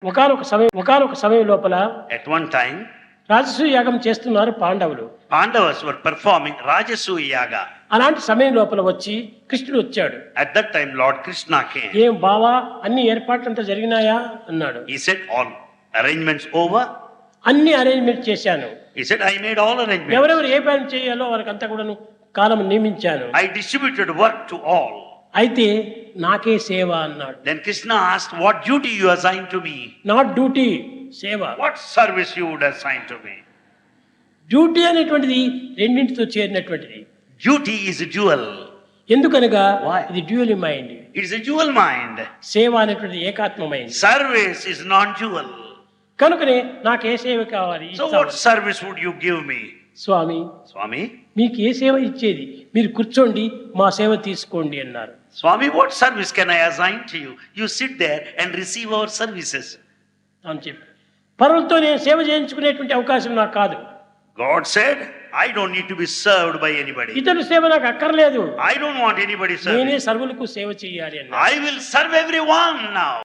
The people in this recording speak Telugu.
ఒకానొక సమయం లోపల At one time, రాజసూయ యాగం చేస్తున్నారు పాండవులు. Pandavas were performing Rajasuya Yaga. అలాంటి సమయం లోపల వచ్చి కృష్ణుడు వచ్చాడు. At that time, Lord Krishna came. ఏం బావా అన్ని ఏర్పాట్లంతా జరిగినాయా అన్నాడు. He said, all arrangements over? అన్ని అరేంజ్మెంట్ చేశాను. He said, I made all arrangements. ఎవరెవరు ఏ పని చేయాలో వారికంతా కూడా కాలం నియమించాను. I distributed work to all. అయితే నాకే సేవ అన్నాడు. Then Krishna asked, what duty you assigned to me? Not duty, సేవ. What service you would assign to me? Duty అనేటువంటిది రెండింటితో చేరినటువంటిది. Duty is a dual. ఎందుకనగా Why? ఇది dual mind. It is a dual mind. సేవ అనేటువంటిది ఏకాత్మమైంది. Service is non-dual. కనుకనే నాకు ఏ సేవ కావాలి So what service would you give me? Swamy, Swami? మీకు ఏ సేవ ఇచ్చేది, మీరు కూర్చోండి మా సేవ తీసుకోండి అన్నారు. Swami, what service can I assign to you? You sit there and receive our services. అని చెప్పి పరులతో నేను సేవ చేయించుకునేటువంటి అవకాశం నాకు కాదు. God said, I don't need to be served by anybody. ఇతరుల సేవ నాకు అక్కర్లేదు. I don't want anybody's నేనే service. సర్వులకు సేవ చేయాలి అన్నారు. I will serve everyone now.